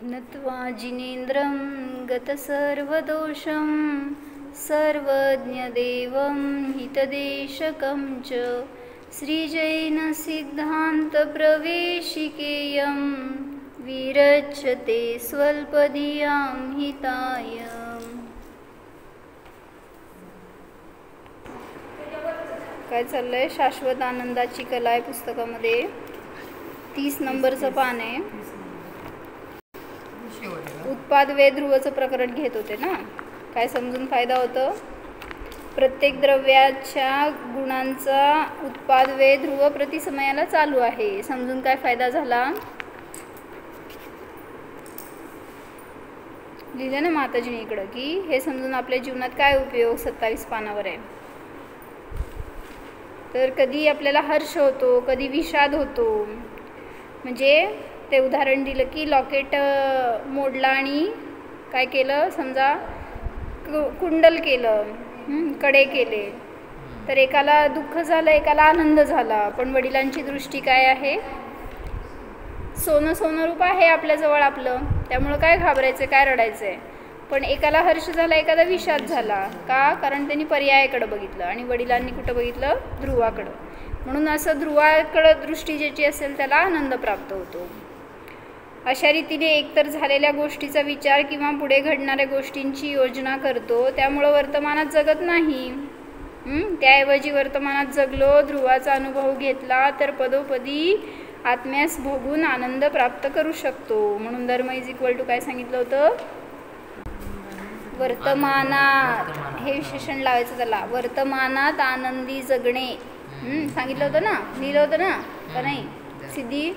नत्वा जिनेन्द्रं गतसर्वदोषं सर्वज्ञदेवं हितदेशकं च श्रीजैनसिद्धान्तप्रवेशिकेयं विरच्यते स्वल्पधियां हिताय। काय चाललंय? शाश्वत आनंदाची कला आहे पुस्तकामध्ये 30 नंबरचं पान आहे। उत्पाद वे ध्रुवचं प्रकरण घेत होते ना। काय समजून फायदा होतो? प्रत्येक द्रव्याच्या गुणांचा उत्पाद वे ध्रुव प्रतिसमयाला चालू आहे। समजून काय फायदा झाला? लिहिलं ना माताजीने इकडं की हे समजून आपल्या जीवनात काय उपयोग 27 पानावर आहे। तर कधी आपल्याला हर्ष होतो, कधी विषाद होतो। म्हणजे ते उदाहरण दिलं की लॉकेट मोडला आणि काय केलं, समजा कुंडल केलं, कडे केले, तर एकाला दुःख झालं, एकाला आनंद झाला। पण वडिलांची दृष्टी काय आहे? सोनं सोनं रूप आहे आपल्याजवळ आपलं, त्यामुळं काय घाबरायचं, काय रडायचं आहे। पण एकाला हर्ष झाला, एखादा विषाद झाला का? कारण त्यांनी पर्यायाकडे बघितलं आणि वडिलांनी कुठं बघितलं? ध्रुवाकडं। म्हणून असं ध्रुवाकडं दृष्टी ज्याची असेल त्याला आनंद प्राप्त होतो। अशा रीतीने एकतर झालेल्या गोष्टीचा विचार किंवा पुढे घडणाऱ्या गोष्टींची योजना करतो, त्यामुळं वर्तमानात जगत नाही। त्याऐवजी वर्तमानात जगलो, ध्रुवाचा अनुभव घेतला तर पदोपदी आत्म्यास भोगून आनंद प्राप्त करू शकतो। म्हणून धर्म इज इक्वल टू काय सांगितलं होतं? वर्तमानात, हे विशेषण लावायचं त्याला, वर्तमानात आनंदी जगणे सांगितलं होतं ना, लिहिलं होतं ना का नाही? सिद्धी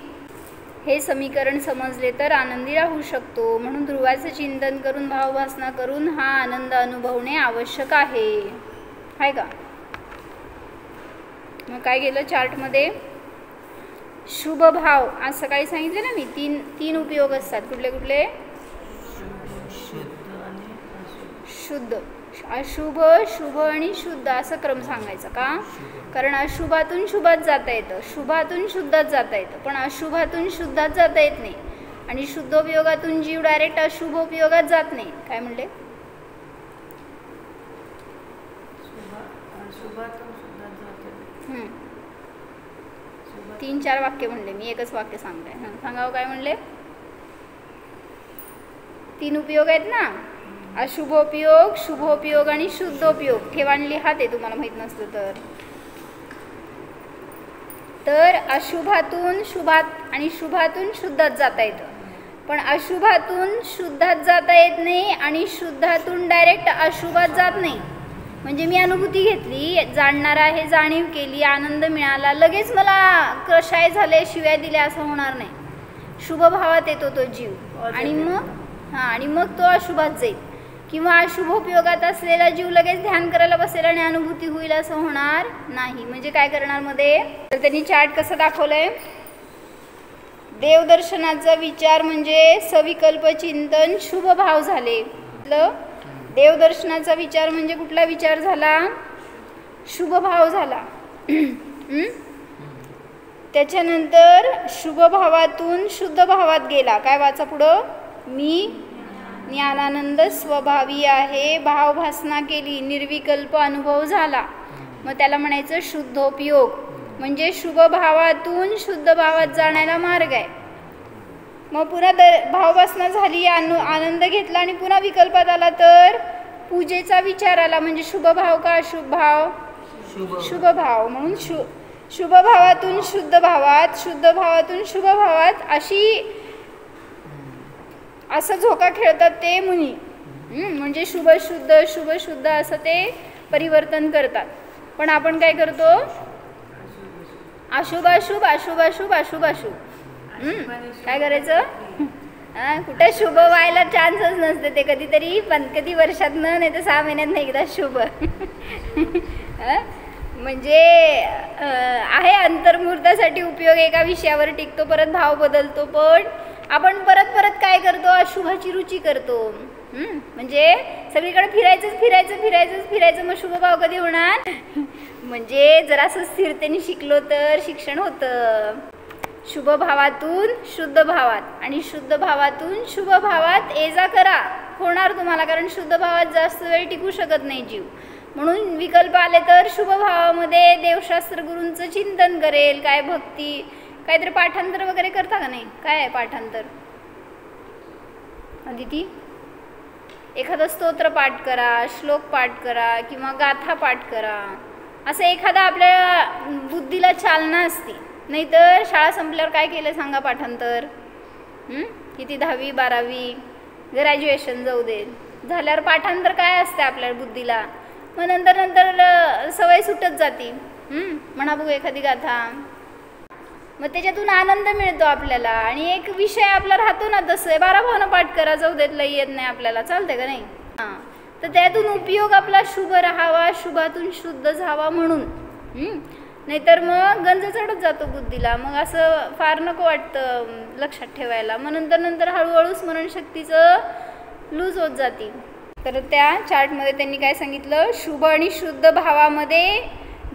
हे समीकरण समजले तर आनंदी राहू शकतो। म्हणून ध्रुवाचं चिंतन करून, भावभासना करून हा आनंद अनुभवणे आवश्यक आहे का? मग काय केलं चार्टमध्ये? शुभ भाव आज सकाळी सांगितले ना मी, तीन उपयोग असतात। कुठले कुठले? शुद्ध, अशुभ, शुभ आणि शुद्ध असं क्रम सांगायचा का? कारण अशुभातून शुभात जाता येतं, शुभातून शुद्धात जाता येतं, पण अशुभातून शुद्धात जाता येत नाही। आणि शुद्धोपयोगातून जीव डायरेक्ट अशुभोपयोगात जात नाही। काय म्हणले? 3-4 वाक्य म्हणले मी, एकच वाक्य सांगते। सांगावं काय म्हणले? 3 उपयोग आहेत ना, अशुभोपयोग, शुभोपयोग आणि शुद्धोपयोग। ठेवाण लिहा ते तुम्हाला माहित नसलं तर अशुभातून शुभात आणि शुभातून शुद्धात जाता येतं, पण अशुभातून शुद्धात जाता येत नाही आणि शुद्धातून डायरेक्ट अशुभात जात नाही। म्हणजे मी अनुभूती घेतली, जाणणार आहे, जाणीव केली, आनंद मिळाला, लगेच मला कशाय झाले, शिव्या दिल्या असं होणार नाही। शुभ भावात येतो तो जीव आणि मग तो अशुभात जाईल। किंवा अशुभोपयोगात असलेला जीव लगेच ध्यान करायला बसेल आणि अनुभूती होईल असं होणार नाही। म्हणजे काय करणार मध्ये? तर त्यांनी चार्ट कसं दाखवलंय? देवदर्शनाचा विचार म्हणजे सविकल्प चिंतन, शुभ भाव झाले। देवदर्शनाचा विचार म्हणजे कुठला विचार झाला? शुभ भाव झाला। त्याच्यानंतर शुभ भावातून शुद्ध भावात गेला। काय वाचा पुढं? मी ज्ञानानंद स्वभावी आहे, भावभासना केली, निर्विकल्प अनुभव झाला। मग त्याला म्हणायचं शुद्धोपयोग, म्हणजे शुभ भावातून शुद्ध भावात जाण्याला मार्ग आहे। मग पुन्हा भावभासना झाली, आनंद घेतला आणि पुन्हा विकल्पात आला तर पूजेचा विचार आला। म्हणजे शुभ भाव का अशुभ भाव? शुभ भाव। म्हणून शुभ भावातून शुद्ध भावात, शुद्ध भावातून शुभ भावात, असं झोका खेळतात ते मुनी। म्हणजे शुभ शुद्ध, शुभ शुद्ध असं ते परिवर्तन करतात। पण आपण काय करतो? अशुभ अशुभ, अशुभ अशुभ, अशुभ अशुभ। काय करायचं? कुठे शुभ व्हायला चान्सच नसते, ते कधीतरी कधी वर्षातनं नाही तर 6 महिन्यात एकदा शुभ म्हणजे आहे अंतर्मुहूर्तासाठी उपयोग, एका विषयावर टिकतो, परत भाव बदलतो। पण आपण परत परत काय करतो? अशुभाची रुची करतो। म्हणजे सगळीकडे फिरायचं, मग शुभ भाव कधी होणार? म्हणजे जरासं स्थिरतेने शिकलो तर शिक्षण होतं। शुभ भावातून शुद्ध भावात आणि शुद्ध भावातून शुभ भावात ये जा करा होणार तुम्हाला, कारण शुद्ध भावात जास्त वेळ टिकू शकत नाही जीव. म्हणून विकल्प आले तर शुभ भावामध्ये देवशास्त्र गुरूंचं चिंतन करेल, काय भक्ती, काहीतरी पाठांतर वगैरे करता का नाही? काय आहे पाठांतर? अदिती, एखादं स्तोत्र पाठ करा, श्लोक पाठ करा किंवा गाथा पाठ करा, असं एखादा आपल्या बुद्धीला चालना असते. नाहीतर शाळा संपल्यावर काय केलं सांगा पाठांतर? किती 10वी 12वी ग्रॅज्युएशन जाऊ दे झाल्यावर पाठांतर काय असते आपल्या बुद्धीला? मग नंतर सवय सुटत जाते. म्हणा बघू एखादी गाथा, मग त्याच्यातून आनंद मिळतो आपल्याला आणि एक विषय आपला राहतो ना. तसं 12 भावना पाठ करा, जाऊ देत लई येत नाही आपल्याला, चालते का नाही? हां, तर त्यातून उपयोग आपला शुभ राहावा, शुभातून शुद्ध जावा म्हणून. नाहीतर मग गंज चढत जातो बुद्धीला, मग असं फार नको वाटतं लक्षात ठेवायला. मग नंतर हळूहळू स्मरणशक्तीचं लूज होत जाते. तर त्या चार्टमध्ये त्यांनी काय सांगितलं, शुभ आणि शुद्ध भावामध्ये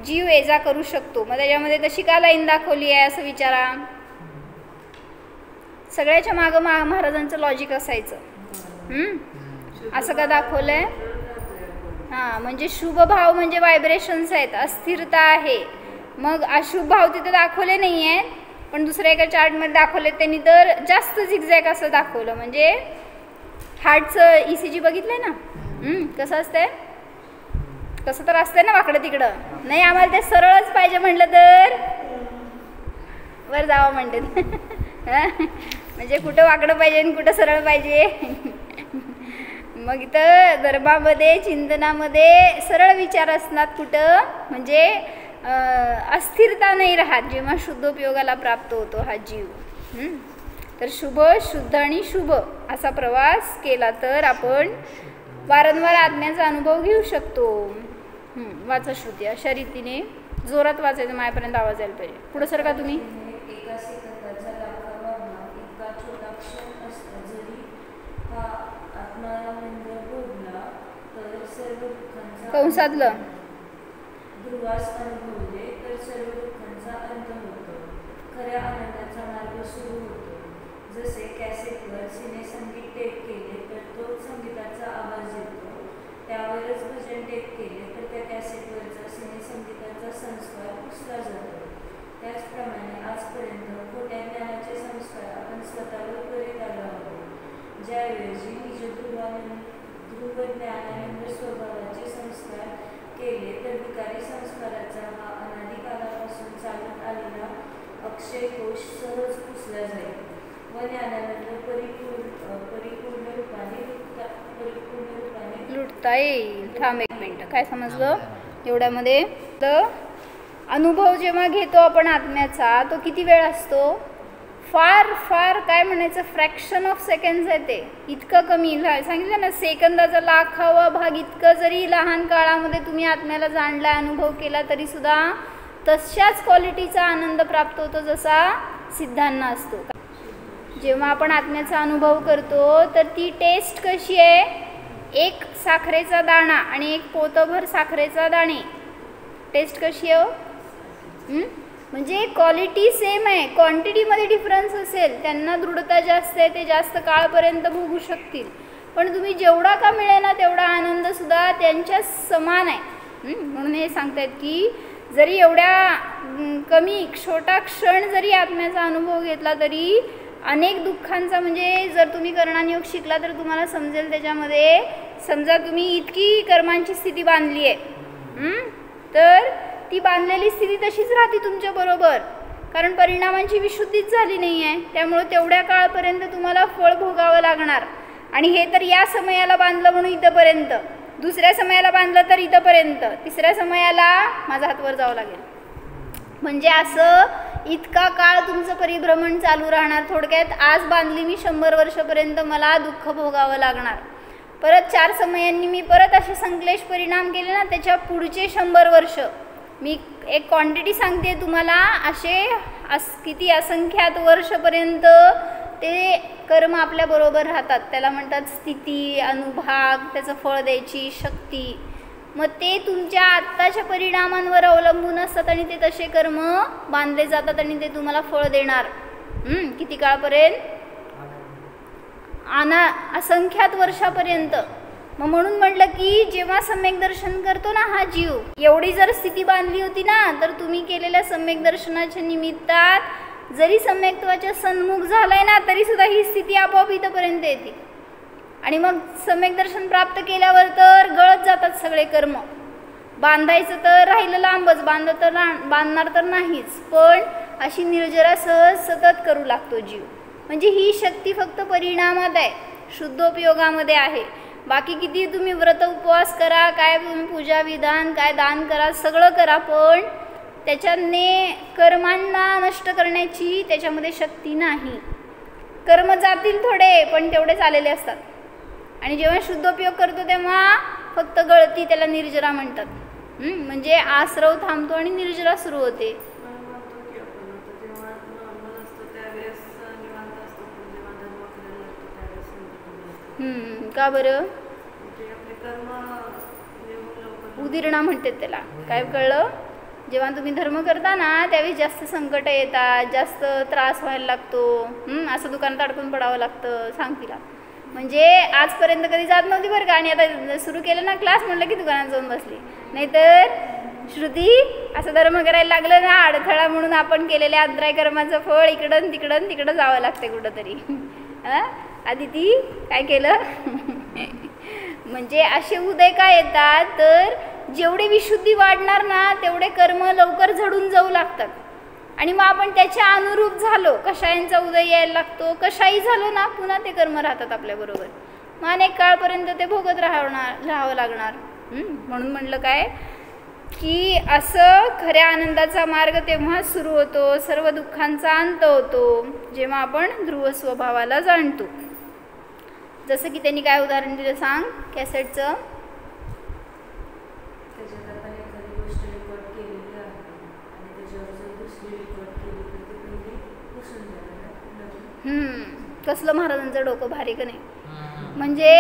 जीव ये जा करू शकतो. मग त्याच्यामध्ये तशी का लाईन दाखवली आहे असं विचारा. सगळ्याच्या मागं महाराजांचं लॉजिक असायचं. असं का दाखवलं आहे? हां, म्हणजे शुभ भाव म्हणजे व्हायब्रेशन्स आहेत, अस्थिरता आहे. मग अशुभ भाव तिथे दाखवले नाही आहेत, पण दुसऱ्या एका चार्टमध्ये दाखवले त्यांनी, तर जास्त झिगझॅग असं दाखवलं. म्हणजे हार्टचं ECG बघितलं ना, कसं असतंय? कसं तर असतंय ना वाकडं तिकडं. नाही, आम्हाला ते सरळच पाहिजे म्हटलं तर वर जावं म्हणते. म्हणजे कुठं वाकडं पाहिजे आणि कुठं सरळ पाहिजे. मग इथं धर्मामध्ये चिंतनामध्ये सरळ विचार असणार, कुठं म्हणजे अस्थिरता नाही राहत जेव्हा शुद्धोपयोगाला प्राप्त होतो हा जीव. तर शुभ, शुद्ध आणि शुभ असा प्रवास केला तर आपण वारंवार आत्म्याचा अनुभव घेऊ शकतो. वाचा श्रुती, अशा रीतीने जोरात वाचायचं, मायापर्यंत आवाज यायला पाहिजे. पुढं सर का तुम्ही कंसातलं ध्रुवास अनुभवले तर सर्व दुःखांचा अंत होतो, खऱ्या आनंदाचा मार्ग सुरू होतो. जसे कॅसेटवर सिने संगीत टेप केले तर तो संगीताचा आवाज येतो, त्यावरच भजन टेप केले तर त्या कॅसेटवरचा सिने संगीताचा संस्कार पुसला जातो. त्याचप्रमाणे आजपर्यंत खोट्या ज्ञानाचे संस्कार आपण स्वतःवर करीत आलो आहोत. ज्याऐवजी निज ध्रुव ज्ञानानंद स्वभावाचे संस्कार केले तर विकारी संस्काराचा हा अनादिकालापासून चालत आलेला अक्षय कोश सहज पुसला जाईल व ज्ञानानंद परिपूर्ण रूपाने लुटता येईल. थांब एक मिनिट, काय समजलं एवढ्यामध्ये? तर अनुभव जेव्हा घेतो आपण आत्म्याचा, तो किती वेळ असतो? फार फार काय म्हणायचं, फ्रॅक्शन ऑफ सेकंड्स आहे. ते इतकं कमी सांगितलं ना, सेकंदाचा 1,000वा भाग इतकं जरी लहान काळामध्ये तुम्ही आत्म्याला जाणला, अनुभव केला, तरी सुद्धा तशाच क्वालिटीचा आनंद प्राप्त होतो जसा सिद्धांना असतो. जेव्हा आपण आत्म्याचा अनुभव करतो तर ती टेस्ट कशी आहे? एक साखरेचा दाणा आणि एक पोतभर साखरेचा दाणे, टेस्ट कशी आहे? म्हणजे क्वालिटी सेम आहे, क्वांटिटीमध्ये डिफरन्स असेल, त्यांना दृढता जास्त आहे, ते जास्त काळपर्यंत भोगू शकतील. पण तुम्ही जेवढा का मिळेना तेवढा आनंदसुद्धा त्यांच्या समान आहे. म्हणून हे सांगतायत की जरी एवढ्या कमी छोटा क्षण जरी आत्म्याचा अनुभव घेतला तरी अनेक दुःखांचा, म्हणजे जर तुम्ही कर्णानियोग शिकला तर तुम्हाला समजेल त्याच्यामध्ये. समजा तुम्ही इतकी कर्मांची स्थिती बांधली आहे, तर ती बांधलेली स्थिती तशीच राहते तुमच्याबरोबर, कारण परिणामांची विशुद्धीच झाली नाही आहे. त्यामुळं तेवढ्या काळपर्यंत तुम्हाला फळ भोगावं लागणार. आणि हे तर या समयाला बांधलं म्हणून इथंपर्यंत, दुसऱ्या समयाला बांधलं तर इथंपर्यंत, तिसऱ्या समयाला माझा हातवर जावं लागेल. म्हणजे असं इतका काळ तुमचं परिभ्रमण चालू राहणार. थोडक्यात आज बांधली मी 100 वर्षापर्यंत, मला दुःख भोगावं लागणार. परत 4 समयांनी मी परत असे संक्लेश परिणाम केले ना, त्याच्या पुढचे 100 वर्ष. मी एक क्वांटिटी सांगते तुम्हाला, असे किती असंख्यात वर्षपर्यंत ते कर्म आपल्याबरोबर राहतात. त्याला म्हणतात स्थिती, अनुभाग, त्याचं फळ द्यायची शक्ती. मग ते तुमच्या आत्ताच्या परिणामांवर अवलंबून असतात आणि ते तसे कर्म बांधले जातात आणि ते तुम्हाला फळ देणार. किती काळपर्यंत? असंख्यात वर्षापर्यंत. मग म्हणून म्हटलं की जेव्हा सम्यक दर्शन करतो ना हा जीव, एवढी जर स्थिती बांधली होती ना, तर तुम्ही केलेल्या सम्यक दर्शनाच्या निमित्तात जरी सम्यक्त्वाच्या सन्मुख झालाय ना, तरी सुद्धा ही स्थिती आपोआप इथपर्यंत येते. आणि मग सम्यक दर्शन प्राप्त केल्यावर तर गळत जातात सगळे कर्म. बांधायचं तर राहिलं लांबच, बांधणार तर नाहीच, पण अशी निर्जरा सहज सतत करू लागतो जीव. म्हणजे ही शक्ती फक्त परिणामात आहे, शुद्धोपयोगामध्ये आहे. बाकी किती तुम्ही व्रत उपवास करा, काय तुम्ही पूजा विधान, काय दान करा, सगळं करा, पण त्याच्याने कर्मांना नष्ट करण्याची त्याच्यामध्ये शक्ती नाही. कर्म जातील थोडे, पण तेवढेच आलेले असतात. आणि जेव्हा शुद्धोपयोग करतो तेव्हा फक्त गळती, त्याला निर्जरा म्हणतात. म्हणजे आश्रव थांबतो आणि निर्जरा सुरू होते. का बरं? उदीरणा म्हणतात त्याला. काय कळलं? जेव्हा तुम्ही धर्म करता ना, त्यावेळी जास्त संकट येतात, जास्त त्रास व्हायला लागतो. असं दुकानात अडकून पडावं लागतं. सांग तिला. म्हणजे आजपर्यंत कधी जात नव्हती बरं का, आणि आता सुरू केलं ना क्लास, म्हटलं की दुकानात जाऊन बसली. नाहीतर श्रुती असं धर्म करायला लागलं ना, अडथळा म्हणून आपण केलेल्या अंतराय कर्माचं फळ इकडं तिकडं जावं लागते कुठंतरी. आदिती काय केलं? म्हणजे असे उदय काय येतात, तर जेवढे विशुद्धी वाढणार ना, तेवढे कर्म लवकर झडून जाऊ लागतात. आणि मग आपण त्याच्या अनुरूप झालो, कषायांचा उदय यायला लागतो, कशाही झालो ना, पुन्हा ते कर्म राहतात आपल्याबरोबर. मग अनेक काळपर्यंत ते भोगत राहावं लागणार. म्हणून म्हणलं काय की असं खऱ्या आनंदाचा मार्ग तेव्हा सुरू होतो, सर्व दुःखांचा अंत होतो, जेव्हा आपण ध्रुव स्वभावाला जाणतो. जसं की त्यांनी काय उदाहरण दिलं सांग कॅसेटचं? कसलं महाराजांचं डोकं भारी का नाही? म्हणजे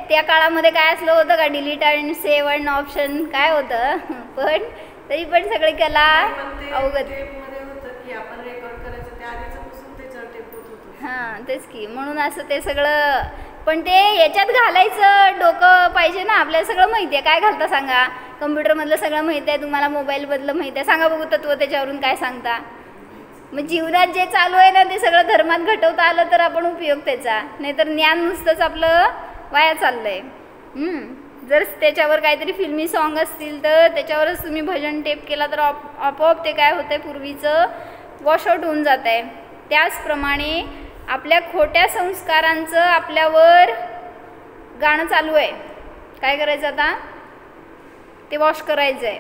त्या काळामध्ये काय असलं होतं का, डिलीट आणि सेव्ह आणि ऑप्शन काय होतं, पण तरी पण सगळी कला अवगत. हां तेच की, म्हणून असं ते सगळं. पण ते याच्यात घालायचं डोकं पाहिजे ना, आपल्याला सगळं माहिती आहे. काय घालता सांगा? कम्प्युटरमधलं सगळं माहिती आहे तुम्हाला, मोबाईलमधलं माहिती आहे. सांगा बघू तत्व त्याच्यावरून काय सांगता. मग जीवनात जे चालू आहे ना, ते सगळं धर्मात घटवता आलं तर आपण उपयोग त्याचा, नाहीतर ज्ञान नुसतंच आपलं वाया चाललंय. जर त्याच्यावर काहीतरी फिल्मी सॉन्ग असतील तर त्याच्यावरच तुम्ही भजन टेप केला तर आपोआप ते काय होतंय, पूर्वीचं वॉशआउट होऊन जात आहे. त्याचप्रमाणे आपल्या खोट्या संस्कारांचं आपल्यावर गाणं चालू आहे. काय करायचं आता? ते वॉश करायचं आहे.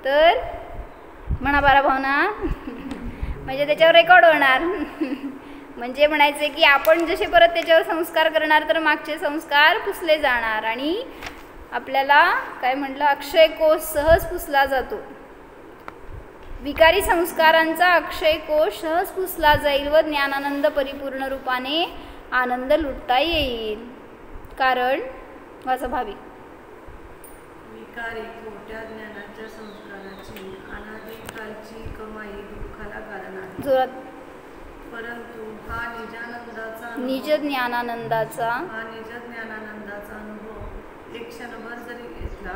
तर म्हणा बारा भावना, म्हणजे त्याच्यावर रेकॉर्ड होणार. म्हणजे म्हणायचे की आपण जसे परत त्याच्यावर संस्कार करणार तर मागचे संस्कार पुसले जाणार, आणि आपल्याला काय म्हटलं, अक्षय कोश सहज पुसला जातो. विकारी संस्कारांचा अक्षय कोश सहज पुसला जाईल व ज्ञानानंद परिपूर्ण रूपाने आनंद लुटता येईल. कारण वाचा भावी. विकारी खोट्या ज्ञानाच्या संस्काराची अनादिकालची कमाई दुःखाला कारण आहे. जोरात. परंतु हा निज ज्ञानानंदाचा अनुभव एक क्षणभर जरी घेतला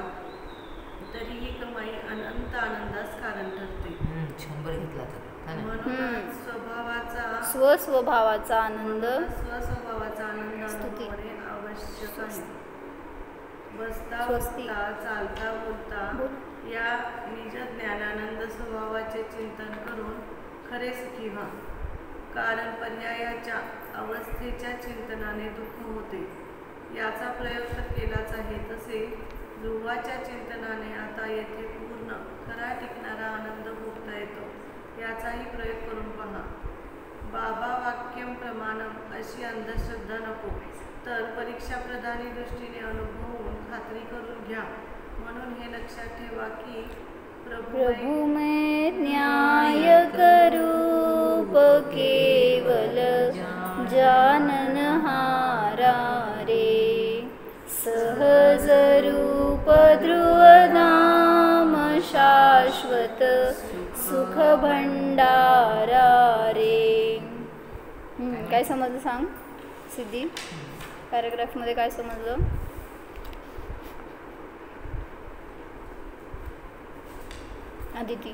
तरी ही कमाई अनंत आनंदास कारण ठरते. म्हणून स्वस्वभावाचा आनंद अनुभवणे आवश्यक आहे. बसता उठता चालता बोलता या निज ज्ञानानंद स्वभावाचे चिंतन करून खरे सुखी व्हा. कारण पर्यायाच्या अवस्थेच्या चिंतनाने दुःख होते. याचा प्रयोग तर केलाच आहे. तसे ध्रुवाच्या चिंतनाने आता येथे पूर्ण खरा टिकणारा आनंद भोगता येतो. याचाही प्रयोग करून पहा. बाबा वाक्यम प्रमाणम अशी अंधश्रद्धा नको, तर परीक्षाप्रधानी दृष्टीने अनुभवून खात्री करून घ्या. म्हणून हे लक्षात ठेवा की प्रभु मैं न्याय करूप केवल जानन हारा रे, सहज रूप ध्रुव नाम शाश्वत सुख भंडारा रे. काय समजलं सांग सिद्धी, पॅराग्राफमध्ये काय समजलं? आदिती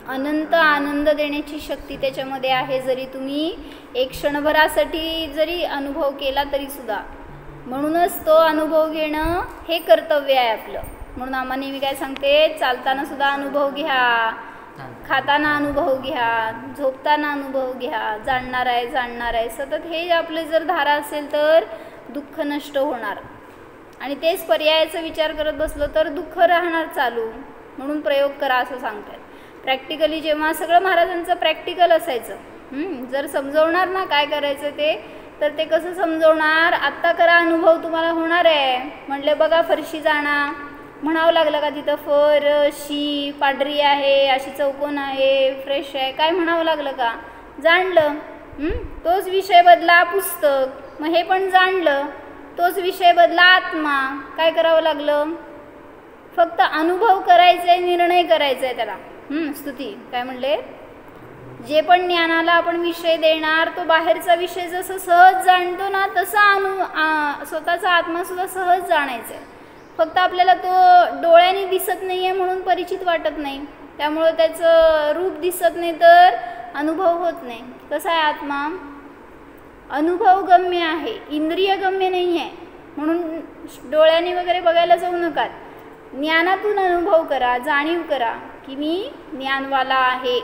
अनंत आनंद देण्याची शक्ती त्याच्यामध्ये आहे. जरी तुम्ही एक क्षणभरासाठी जरी अनुभव केला तरी सुद्धा, म्हणूनच तो अनुभव घेणं हे कर्तव्य आहे आपलं. म्हणून आम्हा नेहमी काय सांगते, चालताना सुद्धा अनुभव घ्या, खाताना अनुभव घ्या, झोपताना अनुभव घ्या. जाणणार आहे सतत हे आपले जर धारा असेल तर दुःख नष्ट होणार. आणि तेच पर्यायाचा विचार करत बसलो तर दुःख राहणार चालू. म्हणून प्रयोग करा असं सांगतात. प्रॅक्टिकली जेव्हा सगळं महाराजांचं प्रॅक्टिकल असायचं, जर समजवणार ना काय करायचं ते, तर ते कसं समजवणार, आत्ता करा अनुभव तुम्हाला होणार आहे. म्हटले बघा फरशी जाणा, म्हणावं लागलं का तिथं फरशी पांढरी आहे, अशी चौकोन आहे, फ्रेश आहे, काय म्हणावं लागलं का? जाणलं. तोच विषय बदला पुस्तक, मग हे पण जाणलं. तोच विषय बदला आत्मा, काय करावं लागलं? फक्त अनुभव करायचा आहे, निर्णय करायचा आहे त्याला. स्तुती काय म्हणले, जे पण ज्ञानाला आपण विषय देणार तो बाहेरचा विषय जसं सहज जाणतो ना तसा स्वतःचा आत्मासुद्धा सहज जाणायचा आहे. फक्त आपल्याला तो डोळ्याने दिसत नाही आहे म्हणून परिचित वाटत नाही, त्यामुळं त्याचं रूप दिसत नाही तर अनुभव होत नाही. कसा आहे आत्मा? अनुभवगम्य आहे, इंद्रियगम्य नाही आहे. म्हणून डोळ्याने वगैरे बघायला जाऊ नका. ज्ञानातून अनुभव करा, जाणीव करा की मी ज्ञानवाला आहे.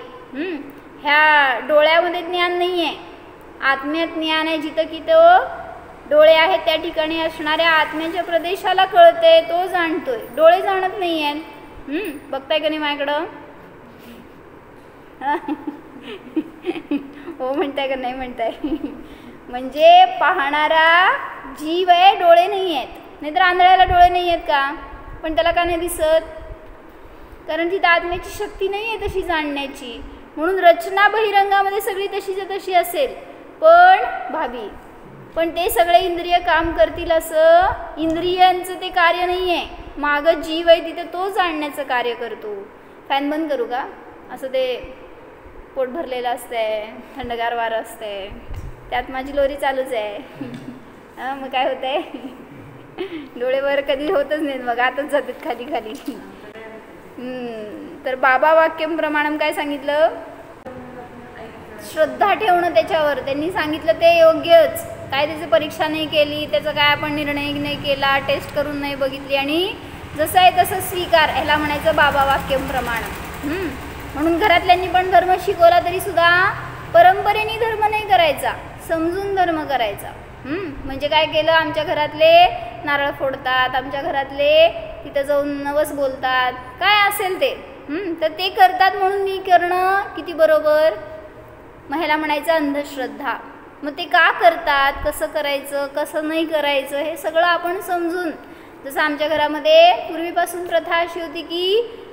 ह्या डोळ्यामध्ये ज्ञान नाही आहे, आत्म्यात ज्ञान आहे. जिथं की तो डोळे आहेत त्या ठिकाणी असणाऱ्या आत्म्याच्या प्रदेशाला कळतंय, तो जाणतोय. डोळे जाणत नाही आहेत. बघताय का नाही माझ्याकडं? हो म्हणताय का नाही म्हणताय? म्हणजे पाहणारा जीव आहे, डोळे नाही आहेत. नाहीतर आंधळ्याला डोळे नाही आहेत का? पण त्याला का नाही दिसत? कारण तिथं आत्म्याची शक्ती नाही आहे तशी जाणण्याची. म्हणून रचना बहिरंगामध्ये सगळी तशीच्या तशी असेल पण भावी, पण ते सगळे इंद्रिय काम करतील असं इंद्रियांचं ते कार्य नाही आहे. मागं जीव आहे तिथे तो जाणण्याचं कार्य करतो. फॅन बंद करू का? असं ते पोट भरलेलं असतंय, थंडगार वारं असतंय, त्यात माझी लोरी चालूच आहे. मग काय होत आहे? डोळे वर कधी होतच नाहीत, मग आताच जातात खाली खाली. तर बाबा वाक्यम प्रमाणम काय सांगितलं? श्रद्धा ठेवणं त्याच्यावर. त्यांनी सांगितलं ते योग्यच. काय त्याची परीक्षा नाही केली, त्याचा काय आपण निर्णय नाही केला, टेस्ट करून नाही बघितली, आणि जसं आहे तसं स्वीकार, ह्याला म्हणायचं बाबा वाक्यम प्रमाणम. म्हणून घरातल्यांनी पण धर्म शिकवला तरी सुद्धा परंपरेने धर्म नाही करायचा, समजून धर्म करायचा. म्हणजे काय केलं, आमच्या घरातले नारळ फोडतात, आमच्या घरातले तिथं जाऊन नवस बोलतात, काय असेल ते, तर ते करतात म्हणून मी करणं किती बरोबर? मग ह्याला म्हणायचं अंधश्रद्धा. मग ते का करतात, कसं करायचं, कसं नाही करायचं, हे सगळं आपण समजून. जसं आमच्या घरामध्ये पूर्वीपासून प्रथा अशी होती की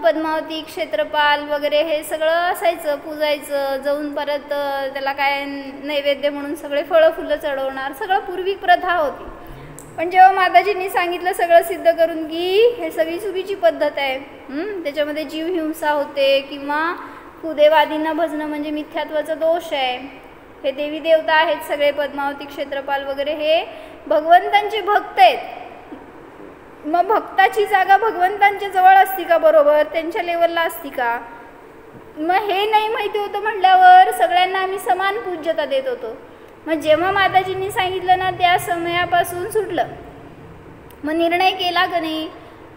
पद्मावती, क्षेत्रपाल वगैरे हे सगळं असायचं, पूजायचं, जाऊन परत त्याला काय नैवेद्य म्हणून सगळे फळं फुलं चढवणार, सगळं पूर्वी प्रथा होती. पण जेव्हा माताजींनी सांगितलं सगळं सिद्ध करून की हे सगळी चुकीची पद्धत आहे, त्याच्यामध्ये जीवहिंसा होते किंवा कुदेवादींना भजणं म्हणजे मिथ्यात्वाचा दोष आहे, हे देवी देवता आहेत सगळे, पद्मावती, क्षेत्रपाल वगैरे हे भगवंतांचे भक्त आहेत. मग भक्ताची जागा भगवंतांच्या जवळ असती का? बरोबर त्यांच्या लेवलला असती का? मग हे नाही माहिती होतं म्हटल्यावर सगळ्यांना आम्ही समान पूज्यता देत होतो. मग जेव्हा माताजींनी सांगितलं ना त्या समयापासून सुटलं. मग निर्णय केला का नाही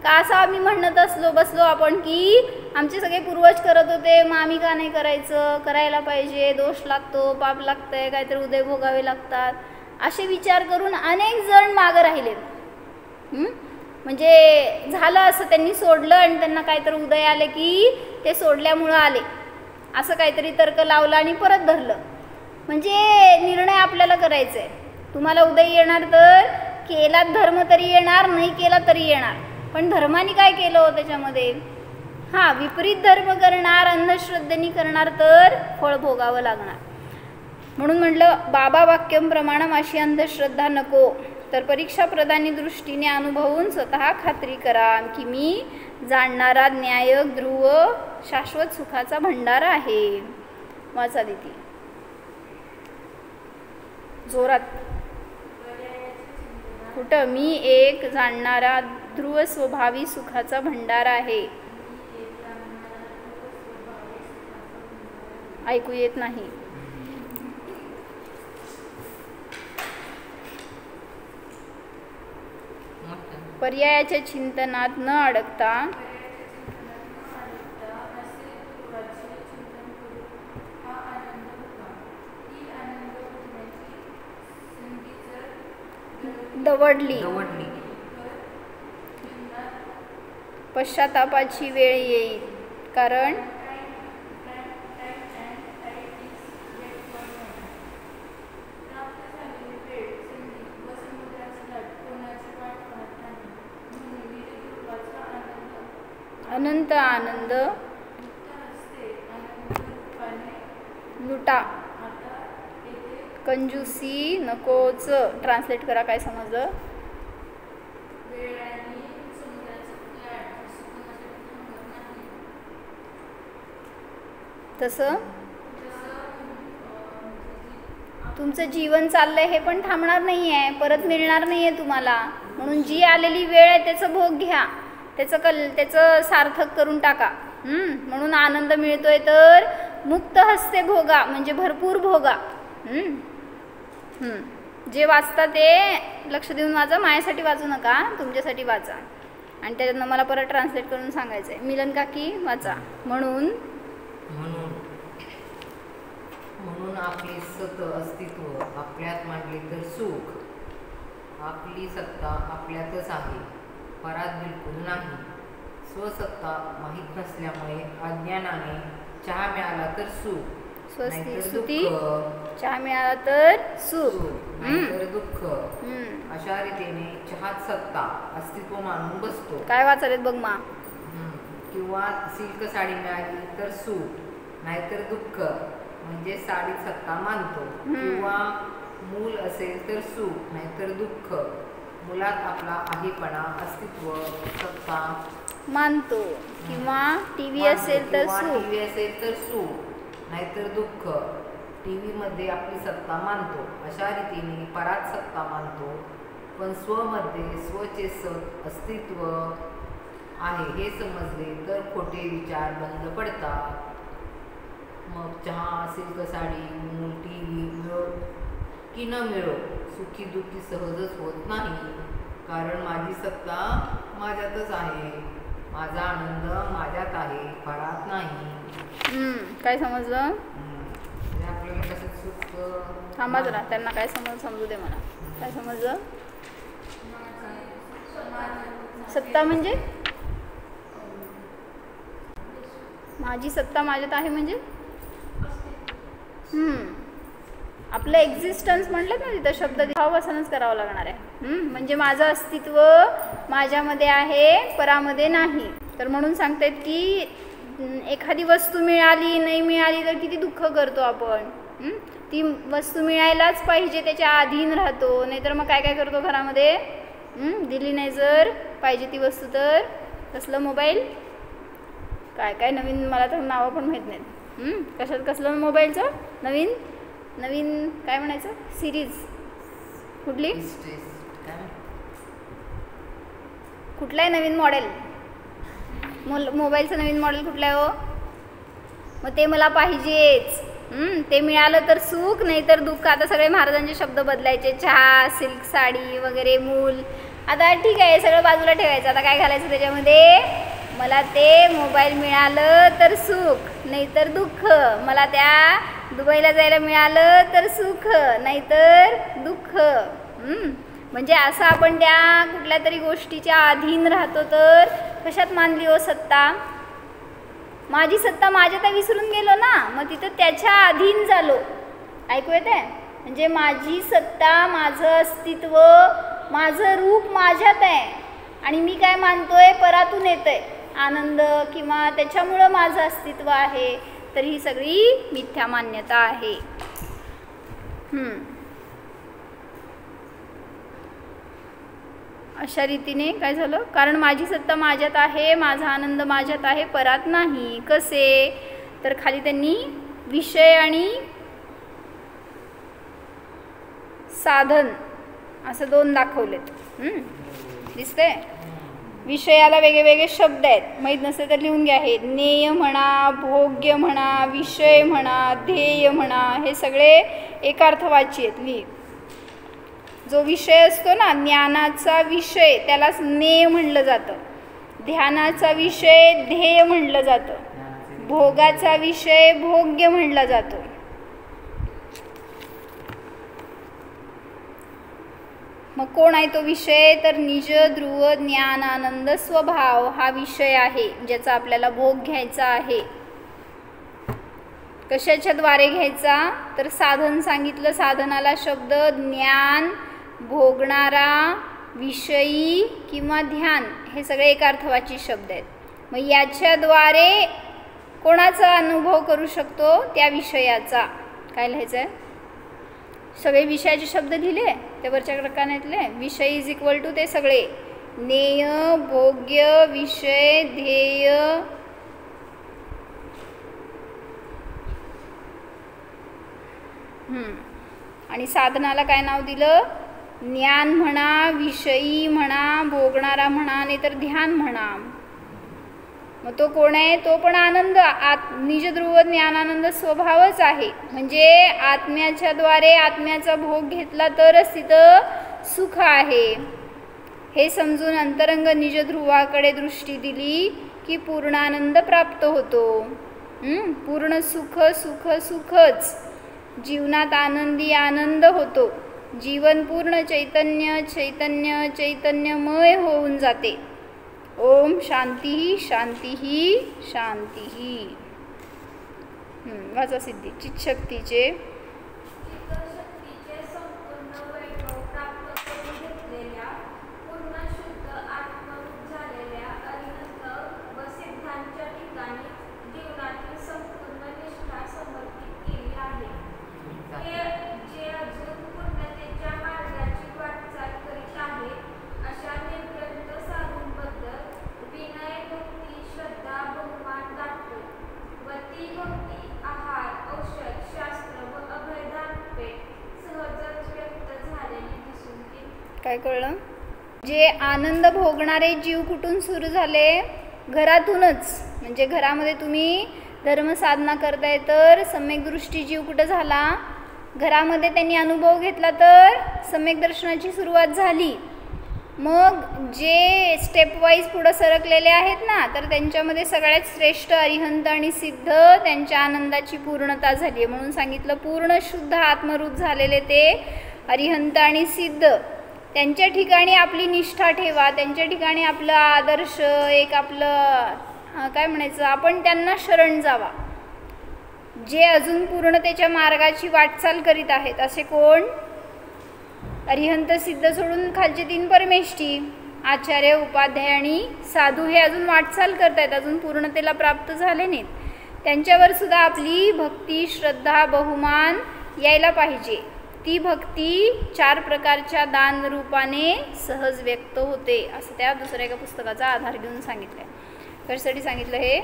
का असं आम्ही म्हणत बसलो आपण की आमचे सगळे पूर्वज करत होते, मग आम्ही का नाही करायचं, करायला पाहिजे, दोष लागतो, पाप लागतंय, काहीतरी उदय भोगावे लागतात, असे विचार करून अनेक जण मागं राहिले. म्हणजे झालं असं त्यांनी सोडलं आणि त्यांना काहीतरी उदय आले की ते सोडल्यामुळं आले, असं काहीतरी तर्क लावला आणि परत धरलं. म्हणजे निर्णय आपल्याला करायचा आहे. तुम्हाला उदय येणार तर केला धर्म तरी येणार, नाही केला तरी येणार. पण धर्माने काय केलं हो त्याच्यामध्ये? विपरीत धर्म करणार, अंधश्रद्धेने करणार तर फळ भोगावं लागणार. म्हणून म्हटलं बाबा वाक्यम प्रमाणम, अशी अंधश्रद्धा नको. तर परीक्षा प्रदानी दृष्टीने अनुभवून स्वतः खात्री करा की मी जाणणारा न्याय ध्रुव शाश्वत सुखाचा भंडार आहे. वाचा दिती जोरात. कुठं? मी एक जाणणारा ध्रुव स्वभावी सुखाचा भंडार आहे. ऐकू येत नाही. पर्यायाच्या चिंतनात न अडकता दवडली पश्चातापाची वेळ येईल. कारण अनंत आनंद लुटा. कंजूसी नकोच. ट्रान्सलेट करा. काय समजलं? तसं तुमचं जीवन चाललंय हे पण थांबणार नाही आहे, परत मिळणार नाही आहे तुम्हाला. म्हणून जी आलेली वेळ आहे त्याचं भोग घ्या, त्याचं सार्थक करून टाका. म्हणून आनंद मिळतोय तर मुक्त हस्ते भोगा, म्हणजे भरपूर भोगा. जे वाचता ते लक्ष देऊन वाचा. माझ्यासाठी वाचू नका, तुमच्यासाठी वाचा. आणि त्याच्यातनं मला परत ट्रान्सलेट करून सांगायचं आहे. मिलन काकी वाचा. म्हणून आपले सत अस्तित्व आपल्यात मांडले तर सुख. आपली सत्ता आपल्यातच आहे, परात बिलकुल नाही. स्वसत्ता माहीत नसल्यामुळे अज्ञानाने चहा मिळाला तर सुख, चहा मिळाला तर सुख, नाहीतर दुःख. अशा रीतीने चहात सत्ता अस्तित्व मानून बसतो. काय वाचालेत बघ मा. किंवा सिल्क साडी मिळाली तर सुख, नाहीतर दुःख, म्हणजे साडीत सत्ता मानतो. किंवा मूल असेल तर सुख, नाहीतर दुःख. मुलात आपला आहेपणा अस्तित्व सत्ता मानतो. किंवा टीव्ही असेल तर सुख, नाहीतर दुःख. टीव्ही मध्ये आपली सत्ता मानतो. अशा रीतीने परात सत्ता मानतो. पण स्वमध्ये स्वचे सत अस्तित्व आहे हे समजले तर खोटे विचार बंद पडतात. मग चहा, सिल्क साडी, मूल, टीव्ही मिळो की न मिळो, सुखी दुःखी सहजच होत नाही. कारण माझी सत्ता माझ्यातच आहे, माझा आनंद माझ्यात आहे, परात नाही. काय समजलं? आपल्याला कसं सुख. थांबा जरा, त्यांना काय समजू दे मला. काय समजलं? सत्ता म्हणजे माझी सत्ता माझ्यात आहे म्हणजे आपलं एक्झिस्टन्स म्हटलं ना तिथं शब्द भावासनच करावं लागणार आहे. म्हणजे माझं अस्तित्व माझ्यामध्ये आहे, परामध्ये नाही. तर म्हणून सांगतायत की एखादी वस्तू मिळाली नाही मिळाली तर किती दुःख करतो आपण. ती वस्तू मिळायलाच पाहिजे, त्याच्या अधीन राहतो. नाहीतर मग काय काय करतो घरामध्ये, दिली नाही जर पाहिजे ती वस्तू तर कसलं मोबाईल, काय काय नवीन, मला तर नावं पण माहीत नाहीत. कशात कसलं मोबाईलचं नवीन नवीन काय म्हणायचं, सिरीज कुठली, कुठलं आहे नवीन मॉडेल, मोबाईलचं नवीन मॉडेल कुठलं आहे हो. मग ते मला पाहिजेच. ते मिळालं तर सुख, नाही तर दुःख. आता सगळे महाराजांचे शब्द बदलायचे. चहा, सिल्क साडी वगैरे, मूल. आता ठीक आहे, सगळं बाजूला ठेवायचं. आता काय घालायचं त्याच्यामध्ये, मला ते मोबाईल मिळालं तर सुख, नाहीतर दुःख. मला त्या दुबईला जायला मिळालं तर सुख, नाहीतर दुःख. म्हणजे असं आपण त्या कुठल्या तरी गोष्टीच्या अधीन राहतो. तर कशात मानली हो सत्ता. माझी सत्ता माझ्यात विसरून गेलो ना, मग तिथं त्याच्या अधीन झालो. ऐकू येते? म्हणजे माझी सत्ता, माझं अस्तित्व, माझं रूप माझ्यात आहे आणि मी काय मानतोय, परातून येतंय आनंद, किंवा त्याच्यामुळं माझं अस्तित्व आहे. तर ही सगळी मिथ्या मान्यता आहे. अशा रीतीने काय झालं, कारण माझी सत्ता माझ्यात आहे, माझा आनंद माझ्यात आहे, परात नाही. कसे, तर खाली त्यांनी विषय आणि साधन असं दोन दाखवलेत. दिसतंय. विषयाला वेगळे वेगळे शब्द आहेत, माहीत नसेल तर लिहून घ्या. हे ज्ञेय म्हणा, भोग्य म्हणा, विषय म्हणा, ध्येय म्हणा, हे सगळे एकार्थवाची आहेत. लिहि. जो विषय असतो ना, ज्ञानाचा विषय त्याला ज्ञेय म्हणलं जातं, ध्यानाचा विषय ध्येय म्हणलं जातं, भोगाचा विषय भोग्य म्हणला जातो. मग कोण आहे तो विषय, तर निज ध्रुव ज्ञान आनंद स्वभाव हा विषय आहे, ज्याचा आपल्याला भोग घ्यायचा आहे. कशाच्या द्वारे घ्यायचा, तर साधन सांगितलं. साधनाला शब्द ज्ञान, भोगणारा, विषयी किंवा ध्यान, हे सगळे एकार्थवाची शब्द आहेत. मग याच्याद्वारे कोणाचा अनुभव करू शकतो, त्या विषयाचा. काय लिहायचं आहे, सगळे विषयाचे शब्द लिहिले ते वरच्या रकान्यातले. विषय इज इक्वल टू ते सगळे ज्ञेय, भोग्य, विषय, ध्येय, आणि साधनाला काय नाव दिलं, ज्ञान म्हणा, विषयी म्हणा, भोगणारा म्हणा, नाही तर ध्यान म्हणा. मग तो कोण आहे, तो पण आनंद, निजध्रुव ज्ञानानंद स्वभावच आहे. म्हणजे आत्म्याच्या द्वारे आत्म्याचा भोग घेतला तरच तिथं सुख आहे. हे समजून अंतरंग निजध्रुवाकडे दृष्टी दिली की पूर्ण आनंद प्राप्त होतो. पूर्ण सुख, सुख, सुखच. जीवनात आनंदी आनंद होतो. जीवन पूर्ण चैतन्य, चैतन्य, चैतन्यमय होऊन जाते. ओम शांती शांती शांती. वाचा सिद्धी. चित्शक्तीचे संपूर्ण वैभव प्राप्त करून घेतलेल्या, पूर्ण शुद्ध आत्मरूप झालेल्या अरिहंत व सिद्धांच्या ठिकाणी जीवनातील संपूर्ण निष्ठा समर्पित केली आहे. जे अजून पूर्णतेच्या मार्गाची वाटचाल करीत आहेत, अशा निर्ग्रंथ साधूंबद्दल विनय, भक्ती, श्रद्धा, बहुमान दाखवतो व ती भक्ती आहार, औषध, शास्त्र व अभयदान पेठ सहजच व्यक्त झालेली दिसून येते. काय कळलं, जे आनंद भोगणारे जीव कुठून सुरू झाले, घरातूनच. म्हणजे घरामध्ये तुम्ही धर्मसाधना करताय तर सम्यक दृष्टी जीव कुठं झाला, घरामध्ये त्यांनी अनुभव घेतला तर सम्यक दर्शनाची सुरुवात झाली. मग जे स्टेप वाईज पुढं सरकलेले आहेत ना, तर त्यांच्यामध्ये सगळ्यात श्रेष्ठ अरिहंत आणि सिद्ध, त्यांच्या आनंदाची पूर्णता झाली आहे. म्हणून सांगितलं पूर्ण शुद्ध आत्मरूप झालेले ते अरिहंत आणि सिद्ध, त्यांच्या ठिकाणी आपली निष्ठा ठेवा, त्यांच्या ठिकाणी आपलं आदर्श, एक आपलं काय म्हणायचं, आपण त्यांना शरण जावा. जे अजून पूर्णतेच्या मार्गाची वाटचाल करीत आहेत असे कोण, अरिहंत सिद्ध सोडून खालचे तीन परमेष्ठी, आचार्य, उपाध्याय आणि साधू, हे अजून वाटचाल करत आहेत, अजून पूर्णतेला प्राप्त झाले नाहीत. त्यांच्यावर सुद्धा आपली भक्ती, श्रद्धा, बहुमान यायला पाहिजे. ती भक्ती 4 प्रकारच्या दान रूपाने सहज व्यक्त होते, असं त्या दुसऱ्या एका पुस्तकाचा आधार घेऊन सांगितलं आहे. कशासाठी सांगितलं हे,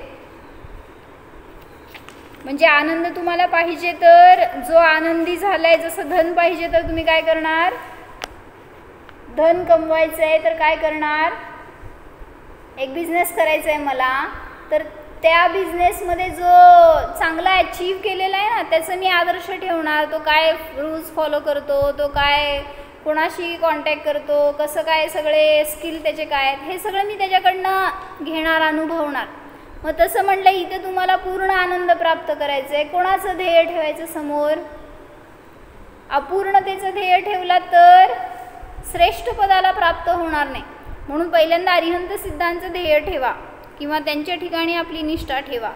म्हणजे आनंद तुम्हाला पाहिजे तर, जो आनंदी झालाय, जसं धन पाहिजे तर तुम्ही काय करणार, धन कमवायचं आहे तर काय करणार, एक बिझनेस करायचा आहे मला, तर त्या बिझनेसमध्ये जो चांगला अचीव केलेला आहे ना, त्याचं मी आदर्श ठेवणार. तो काय रूल्स फॉलो करतो, तो काय कोणाशी कॉन्टॅक्ट करतो, कसं काय सगळे स्किल त्याचे काय आहेत, हे सगळं मी त्याच्याकडनं घेणार, अनुभवणार. मग तसं म्हटलं इथे तुम्हाला पूर्ण आनंद प्राप्त करायचं आहे, कोणाचं ध्येय ठेवायचं समोर, अपूर्णतेचं ध्येय ठेवला तर श्रेष्ठ पदाला प्राप्त होणार नाही. म्हणून पहिल्यांदा अरिहंत सिद्धांचं ध्येय ठेवा किंवा त्यांच्या ठिकाणी आपली निष्ठा ठेवा,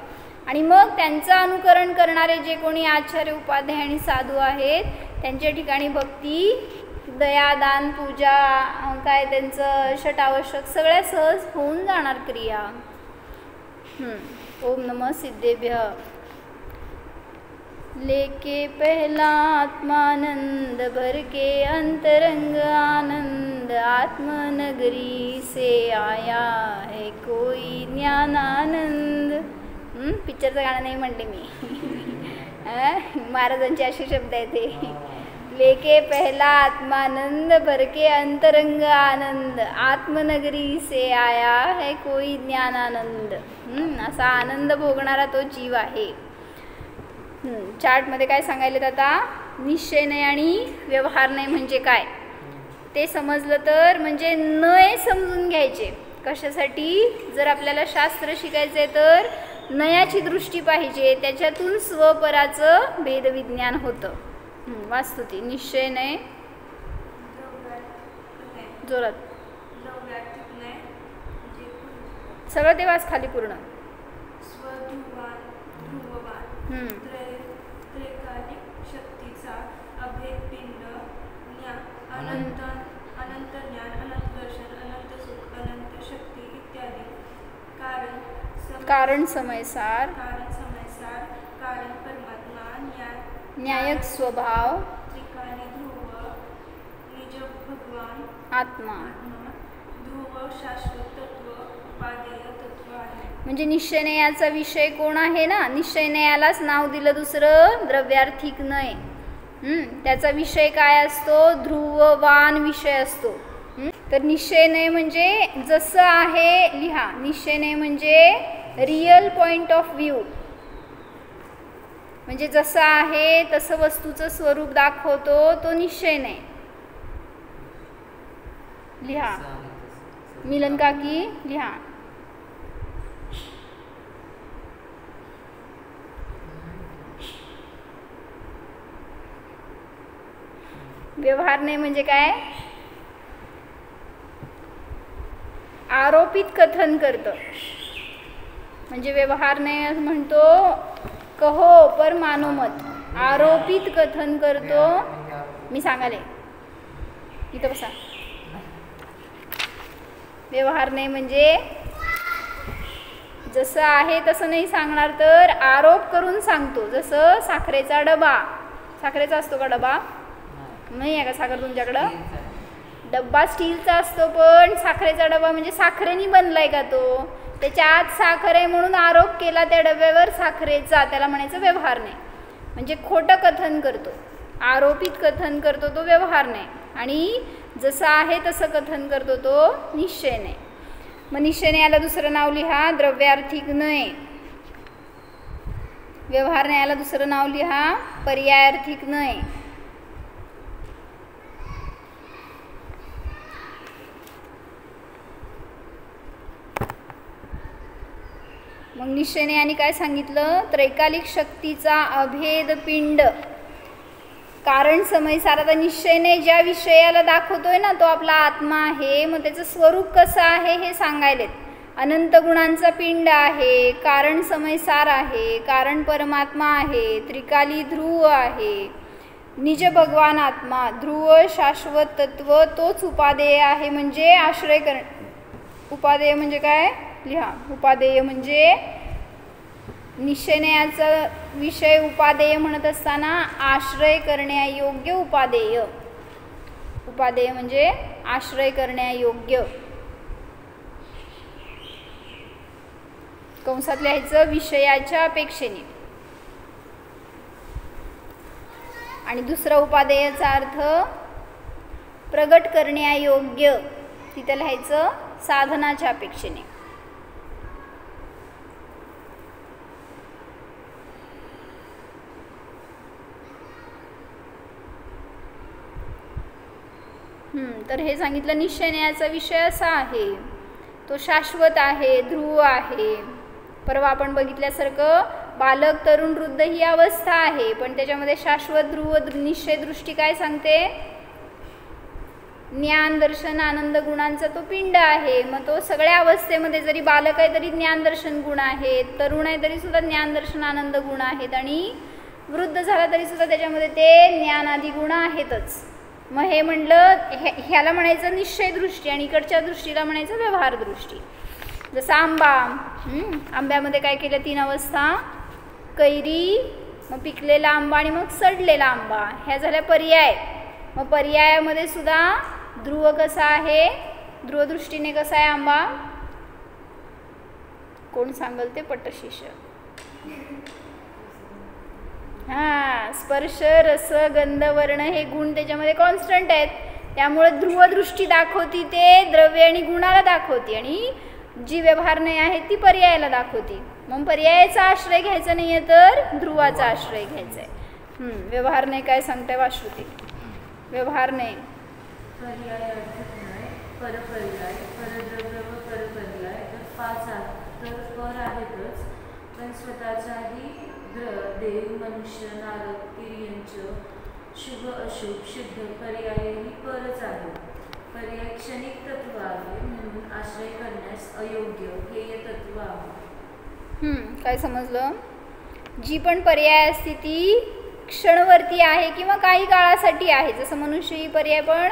आणि मग त्यांचं अनुकरण करणारे जे कोणी आचार्य, उपाध्याय आणि साधू आहेत त्यांच्या ठिकाणी भक्ती, दया, दान, पूजा, काय त्यांचं षटावश्यक सगळ्या सहज होऊन जाणार क्रिया. ओम नमः सिद्धेभ्य. लेके पहला आत्मानंद भर के अंतरंग आनंद आत्मनगरी से आया है कोई ज्ञानानंद. पिक्चरचं गाणं नाही म्हणले मी. महाराजांचे असे शब्द आहेत ते. लेके पहला आत्मानंद भर के अंतरंग आनंद आत्मनगरी से आया है कोई ज्ञानानंद. असा आनंद भोगणारा तो जीव आहे. चार्टमध्ये काय सांगायला आता निश्चय नाही आणि व्यवहार नाही म्हणजे काय ते समजलं तर म्हणजे नय समजून घ्यायचे. कशासाठी? जर आपल्याला शास्त्र शिकायचं आहे तर नयाची दृष्टी पाहिजे. त्याच्यातून स्वपराचं भेदविज्ञान होतं. वास्तुती निश्चय नाही जोरात सगळं ते वाच खाली पूर्ण. शक्तीचा अभेद पिंड अनंत अनंत ज्ञान अनंत दर्शन अनंत सुख अनंत शक्ती इत्यादी कारण समयसार कारण परमात्मा न्यायक स्वभाव त्रिकाली ध्रुव निज भगवान आत्मा ध्रुव शाश्वत तत्व उपादेय तत्व आहे. म्हणजे निश्चयनेयाचा विषय कोण आहे ना. निश्चयनेयालाच नाव दिलं दुसरं द्रव्यार्थिक नाही. त्याचा विषय काय असतो? ध्रुववान विषय असतो. तर निश्चयने म्हणजे जसं आहे लिहा. निश्चयने म्हणजे रियल पॉइंट ऑफ व्ह्यू म्हणजे जसं आहे तसं वस्तूचं स्वरूप दाखवतो तो निश्चयने. लिहा मिलन काकी लिहा. व्यवहार नाही म्हणजे काय? आरोपित कथन करतं. म्हणजे व्यवहार नाही म्हणतो कहो पर मानो मत. आरोपित कथन करतो. मी सांगाले इथं बसा. व्यवहार नाही म्हणजे जसं आहे तसं नाही सांगणार तर आरोप करून सांगतो. जसं साखरेचा डबा. साखरेचा असतो का डबा? नाही आहे का साखर तुमच्याकडं? डब्बा स्टीलचा असतो पण साखरेचा डबा म्हणजे साखरेने बनलाय का तो? त्याच्या आत साखर आहे म्हणून आरोप केला त्या डब्यावर साखरेचा. त्याला म्हणायचं व्यवहार नाही. म्हणजे खोटं कथन करतो. आरोपित कथन करतो तो व्यवहार नाही. आणि जसं आहे तसं कथन करतो तो निश्चय नाही. मग निश्चय नाही याला दुसरं नाव लिहा द्रव्यार्थिक नाही. व्यवहार नाही याला दुसरं नाव लिहा पर्यायार्थिक नाही. मग निश्चयने आणि काय सांगितलं? त्रैकालिक शक्तीचा अभेद पिंड कारण समयसार. आता निश्चयने ज्या विषयाला दाखवतोय ना तो आपला आत्मा आहे. मग त्याचं स्वरूप कसं आहे हे सांगायलेत. अनंत गुणांचा पिंड आहे. कारण समयसार आहे. कारण परमात्मा आहे. त्रिकाली ध्रुव आहे. निज भगवान आत्मा ध्रुव शाश्वत तत्व तोच उपादेय आहे. म्हणजे आश्रय कर. उपादेय म्हणजे काय? लिहा. उपादेय म्हणजे निश्चयनेयाचा विषय उपादेय म्हणत असताना आश्रय करण्यायोग्य उपादेय. उपादेय म्हणजे आश्रय करण्यायोग्य. कंसात लिहायचं विषयाच्या अपेक्षेने. आणि दुसरा उपादेयाचा अर्थ प्रगट करण्यायोग्य. तिथं लिहायचं साधनाच्या अपेक्षेने. तर हे सांगितलं निश्चयनेयाचा विषय असा आहे. तो शाश्वत आहे. ध्रुव आहे. परवा आपण बघितल्यासारखं बालक तरुण वृद्ध ही अवस्था आहे. पण त्याच्यामध्ये शाश्वत ध्रुव निश्चय दृष्टी काय सांगते? ज्ञान दर्शन आनंद गुणांचा तो पिंड आहे. मग तो सगळ्या अवस्थेमध्ये जरी बालक आहे तरी ज्ञान दर्शन गुण आहेत. तरुण आहे तरी सुद्धा ज्ञान दर्शन आनंद गुण आहेत. आणि वृद्ध झाला तरी सुद्धा त्याच्यामध्ये ते ज्ञानादी गुण आहेतच. मग हे म्हणलं ह्याला म्हणायचं निश्चय दृष्टी आणि इकडच्या दृष्टीला म्हणायचं व्यवहार दृष्टी. जसं आंबा. आंब्यामध्ये काय केलं? 3 अवस्था. कैरी मग पिकलेला आंबा आणि मग सडलेला आंबा, ह्या झाल्या पर्याय. मग पर्यायामध्ये सुद्धा ध्रुव कसा आहे, ध्रुवदृष्टीने कसा आहे आंबा, कोण सांगल ते पट्टशिष्य. हां, स्पर्श रस गंध वर्ण हे गुण त्याच्यामध्ये कॉन्स्टंट आहेत, त्यामुळे ध्रुवदृष्टी दाखवती ते द्रव्य आणि गुणाला दाखवती आणि जी व्यवहारणे आहे ती पर्यायाला दाखवती. मग पर्यायाचा आश्रय घ्यायचा नाही आहे तर ध्रुवाचा आश्रय घ्यायचा आहे. व्यवहारणे काय सांगताय वाश्रुती? व्यवहारणे पर्याय, परपर्याय, परद्रव्य व परपर्याय तर 5 तर पर आहेतच, पण स्वतःचाही देव, मनुष्य, नारद, तिर्यंच, शुभ अशुभ शुद्ध पर्यायही परच आहे. पर्याय क्षणिक तत्व आहे म्हणून आश्रय करण्यास अयोग्य हेय तत्व आहे. काय समजलं? जी पण पर्याय असते ती क्षणवर्ती आहे किंवा काही काळासाठी आहे. जसं मनुष्य ही पर्याय पण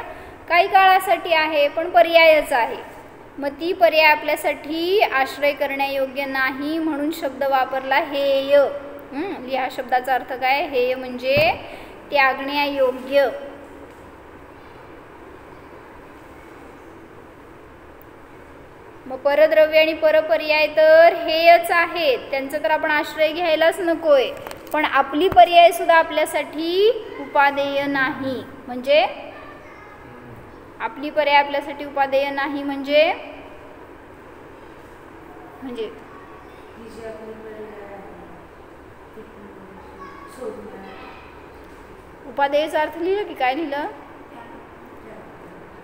काही काळासाठी आहे, पण पर्यायच आहे. मग ती पर्याय आपल्यासाठी आश्रय करण्यायोग्य नाही म्हणून शब्द वापरला हेय. ह्या शब्दाचा अर्थ काय? हेय म्हणजे त्यागण्यायोग्य. मग परद्रव्य आणि परपर्याय तर हेयच आहेत, त्यांचा तर आपण आश्रय घ्यायलाच नकोय. पण आपली पर्याय सुद्धा आपल्यासाठी उपादेय नाही. म्हणजे आपली पर्याय आपल्यासाठी उपादेय नाही म्हणजे उपादेयचा अर्थ लिहिलं की काय लिहिलं?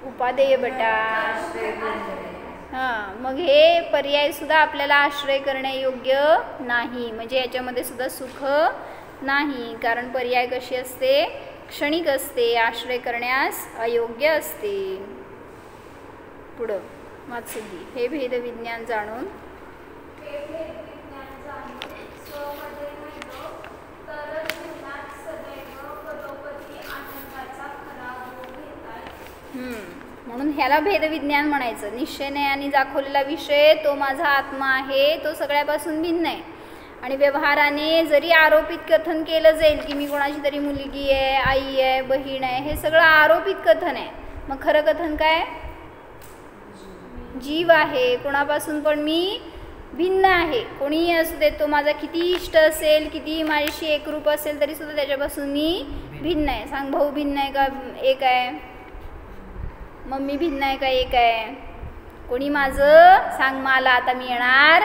उपादेय बेटा. हां, मग हे पर्याय सुद्धा आपल्याला आश्रय करण्यायोग्य नाही, म्हणजे याच्यामध्ये सुद्धा सुख नाही. कारण पर्याय कशी असते? क्षणिक असते, आश्रय करण्यास अयोग्य असते. पुढं मातसुद्धी, हे भेदविज्ञान जाणून म्हणून ह्याला भेदविज्ञान म्हणायचं. निश्चयने आणि दाखवलेला विषय तो माझा आत्मा आहे, तो सगळ्यापासून भिन्न आहे. आणि व्यवहाराने जरी आरोपित कथन केलं जाईल की मी कोणाची तरी मुलगी आहे, आई आहे, बहीण आहे, हे सगळं आरोपित कथन आहे. मग खरं कथन काय? जीव आहे, कोणापासून पण मी भिन्न आहे. कोणीही असू दे, तो माझा किती इष्ट असेल, किती माझ्याशी एकरूप असेल, तरी सुद्धा त्याच्यापासून मी भिन्न आहे. सांग, भाऊ भिन्न आहे का एक आहे? मम्मी भिन्न आहे का एक आहे? कोणी माझं सांग मला, आता मी येणार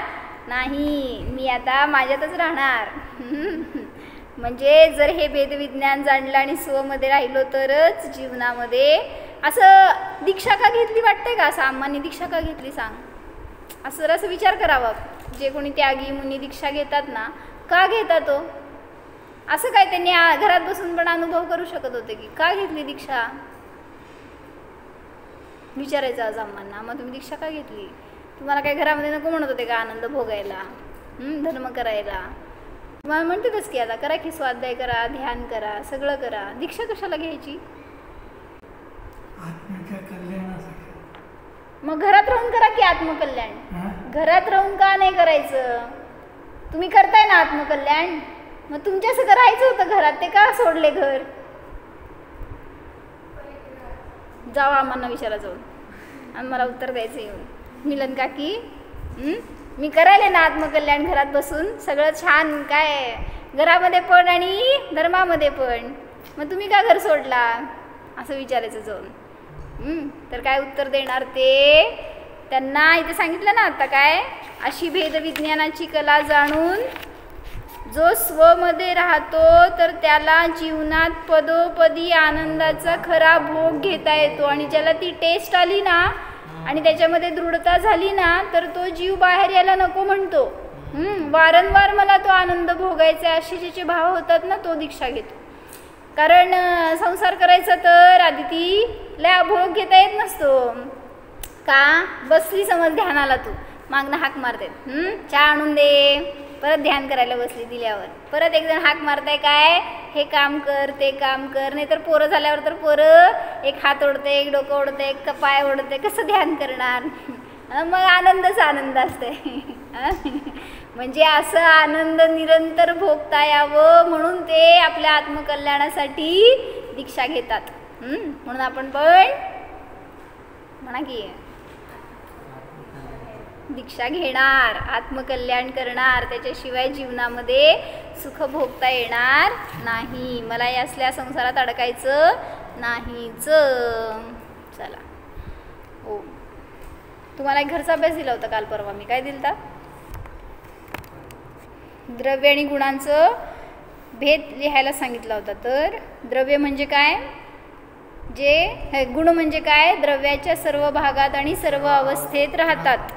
नाही, मी आता माझ्यातच राहणार. म्हणजे जर हे भेदविज्ञान जाणलं आणि स्वमध्ये राहिलो तरच जीवनामध्ये. असं दीक्षा का घेतली वाटते का? असं अम्मांनी दीक्षा का घेतली सांग? असं जर असं विचार करावा. जे कोणी त्यागी मुनी दीक्षा घेतात ना, का घेतात तो? असं काय त्यांनी घरात बसून पण अनुभव करू शकत होते की का घेतली दीक्षा? विचारायचं आज अम्मांना, मग तुम्ही दीक्षा का घेतली? तुम्हाला काही घरामध्ये नको म्हणत होते का आनंद भोगायला, धर्म करायला? तुम्हाला म्हणतेच की आता करा की स्वाध्याय करा, ध्यान करा, सगळं करा. दीक्षा कशाला घ्यायची? मग घरात राहून करा की आत्मकल्याण. घरात राहून का नाही करायचं? तुम्ही करताय ना आत्मकल्याण, मग तुमच्यासं करायचं होतं घरात, ते का सोडले घर? जावा आम्हाला विचारा जाऊन आणि मला उत्तर द्यायचं येऊन. मिलन काकी, मी करायले ना आत्मकल्याण घरात बसून, सगळं छान, काय घरामध्ये पण आणि धर्मामध्ये पण, मग तुम्ही का घर सोडला? असं विचारायचं जाऊन. तर काय उत्तर देणार ते? त्यांना इथे सांगितलं ना आता काय, अशी भेदविज्ञानाची कला जाणून जो स्वमध्ये राहतो तर त्याला जीवनात पदोपदी आनंदाचा खरा भोग घेता येतो. आणि ज्याला ती टेस्ट आली ना आणि त्याच्यामध्ये दृढता झाली ना, तर तो जीव बाहेर यायला नको म्हणतो. वारंवार मला तो आनंद भोगायचा असे ज्याचे भाव होतात ना, तो दीक्षा घेतो. कारण संसार करायचा तर आदिती लय भोग घेता येत नसतो का? बसली समज ध्यानाला, तू मागणं हाक मारते, चहा आणून दे, परत ध्यान करायला बसली, दिल्यावर परत एक जण हाक मारताय काय, हे काम कर, ते काम कर. नाही तर पोरं झाल्यावर तर पोरं एक हात ओढते, एक डोकं ओढते, एक पाय ओढते, कसं ध्यान करणार? मग आनंदच आनंद असते. म्हणजे असं आनंद निरंतर भोगता यावं म्हणून ते आपल्या आत्मकल्याणासाठी दीक्षा घेतात. म्हणून आपण पण म्हणा की दीक्षा घेणार, आत्मकल्याण करणार, त्याच्याशिवाय जीवनामध्ये सुख भोगता येणार नाही. मला यासल्या संसारात अडकायचं नाहीच. चला हो, तुम्हाला एक घरचा अभ्यास दिला होता काल परवा. मी काय दिलता? द्रव्य आणि गुणांचं भेद लिहायला सांगितला होता. तर द्रव्य म्हणजे काय, जे गुण म्हणजे काय, द्रव्याच्या सर्व भागात आणि सर्व अवस्थेत राहतात.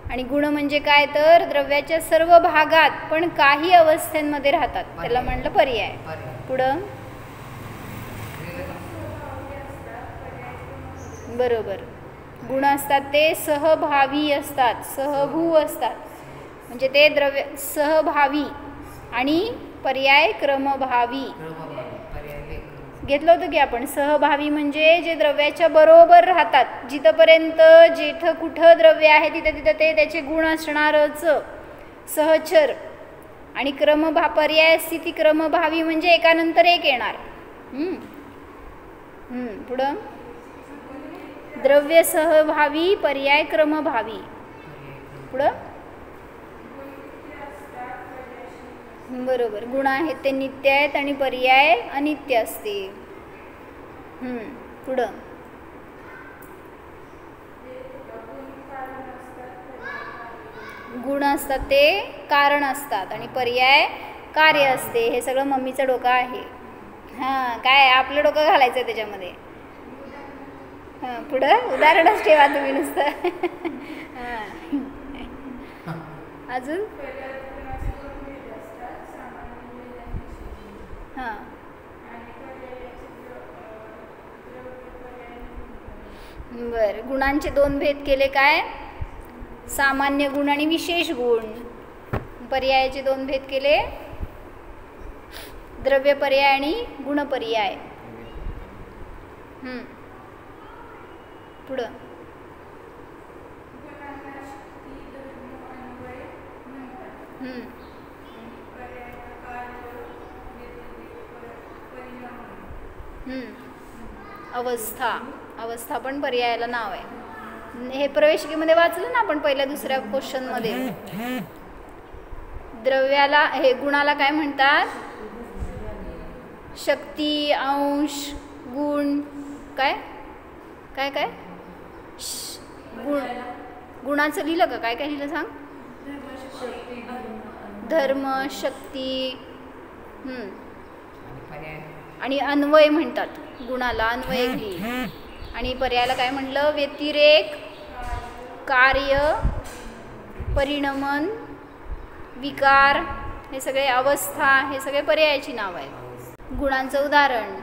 आणि गुण म्हणजे काय, तर द्रव्याच्या सर्व भागात पण काही अवस्थेमध्ये राहतात. त्याला म्हणलं पर्याय. पुढं बरोबर, गुण असतात ते सहभावी असतात, सहभू असतात. म्हणजे ते द्रव्य सहभावी आणि पर्याय क्रमभावी घेतलं होतं की आपण. सहभावी म्हणजे जे द्रव्याच्या बरोबर राहतात, जिथंपर्यंत जिथं कुठं द्रव्य आहे तिथं तिथं ते त्याचे गुण असणारच, सहचर. आणि पर्याय स्थिती क्रमभावी म्हणजे एकानंतर एक येणार. पुढं द्रव्य सहभावी, पर्याय क्रमभावी. पुढं बरोबर, गुण आहेत ते नित्य आहेत आणि पर्याय अनित्य असते. पुढं गुण असतात ते कारण असतात आणि पर्याय कार्य असते. हे सगळं मम्मीचं डोकं आहे. काय आपलं डोकं घालायचं त्याच्यामध्ये. पुढं उदाहरणच ठेवा तुम्ही नुसतं. अजून बरं, गुणांचे दोन भेद केले. काय, सामान्य गुण आणि विशेष गुण. पर्यायाचे दोन भेद केले, द्रव्य पर्याय आणि गुण पर्याय. पुढं अवस्था. अवस्था पण पर्यायाला नाव आहे. हे प्रवेशिकेमध्ये वाचलं ना आपण पहिल्या दुसऱ्या क्वेश्चनमध्ये. द्रव्याला हे गुणाला काय म्हणतात, शक्ती, अंश, गुण. काय काय काय गुण, गुणाचं लिहिलं का, काय काय लिहिलं सांग. धर्म, शक्ती. आणि अन्वय म्हणतात गुणाला, अन्वय लिहि. आणि पर्यायाला काय म्हणलं, व्यतिरेक, कार्य, परिणमन, विकार. हे सगळे अवस्था, हे सगळे पर्यायाची नाव आहेत. गुणांचं उदाहरण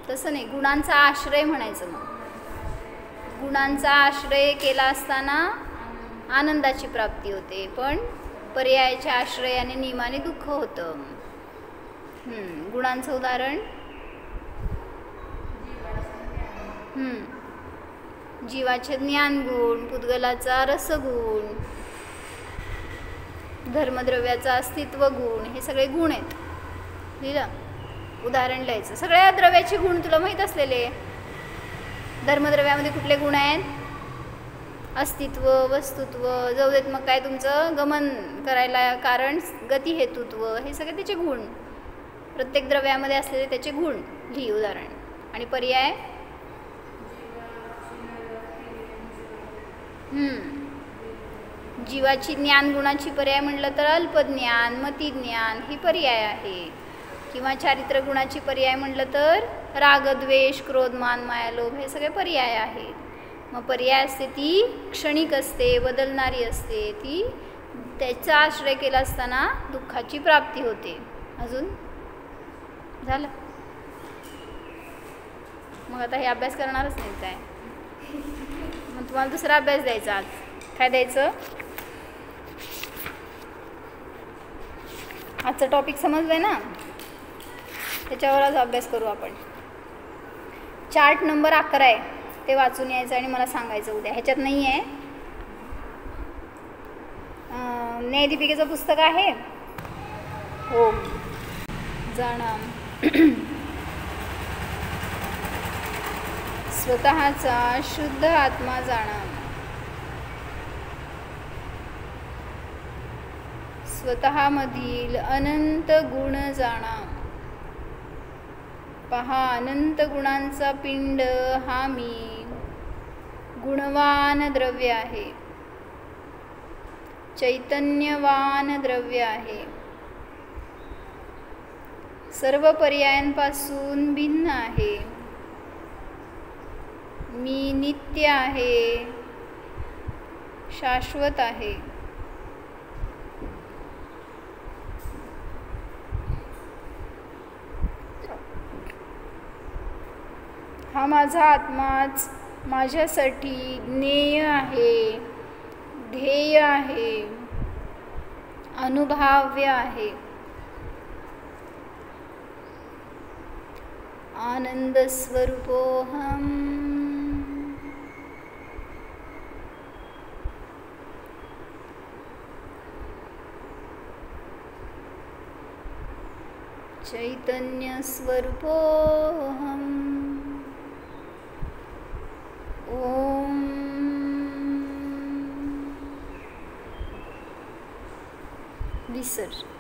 तसं नाही, गुणांचा आश्रय म्हणायचं. मग गुणांचा आश्रय केला असताना आनंदाची प्राप्ती होते, पण पर्यायाच्या आश्रयाने नियमाने दुःख होतं. गुणांचं उदाहरण जीवाचे ज्ञानगुण, पुद्गलाचा रसगुण, धर्मद्रव्याचा अस्तित्व गुण. हे सगळे गुण आहेत. लिहिलं, उदाहरण लिहायचं. सगळ्या द्रव्याचे गुण तुला माहीत असलेले. धर्मद्रव्यामध्ये कुठले गुण आहेत, अस्तित्व, वस्तुत्व. जाऊ देत मग काय तुमचं गमन करायला कारण, गती, हेतुत्व. हे सगळे त्याचे गुण. प्रत्येक द्रव्यामध्ये असलेले त्याचे गुण लिही उदाहरण. आणि पर्याय जीवाची ज्ञानगुणाची पर्याय म्हटलं तर अल्पज्ञान, मतिज्ञान हे पर्याय आहे. किंवा चारित्र गुणाची पर्याय म्हटलं तर राग, द्वेष, क्रोध, मान, माया, लोभ. हे सगळे पर्याय आहेत. मग पर्याय असते ती क्षणिक असते, बदलणारी असते. ती त्याचा आश्रय केला असताना दुःखाची प्राप्ती होते. अजून झालं? मग आता हे अभ्यास करणारच नाही काय? मग तुम्हाला दुसरा अभ्यास द्यायचा. आज काय द्यायचं? आजचा टॉपिक समजलंय ना, त्याच्यावर आज अभ्यास करू आपण. चार्ट नंबर 11 आहे, ते वाचून यायचं आणि मला सांगायचं उद्या. ह्याच्यात नाही आहे. न्यायदीपिकेचं पुस्तक आहे. हो जाणा. स्वतःचा शुद्ध आत्मा जाणा. स्वतःमधील अनंत गुण जाणा. पहा, अनंत गुणांचा पिंड हा मी गुणवान द्रव्य आहे, चैतन्यवान द्रव्य आहे, सर्व पर्यायांपासून भिन्न आहे. मी नित्य आहे, शाश्वत आहे. हा माझा आत्माच माझ्यासाठी ज्ञेय आहे, ध्येय आहे, अनुभाव्य आहे. आनंद स्वरूपोहम. चैतन्य स्वरूपोहम. ओम. विसर्जन.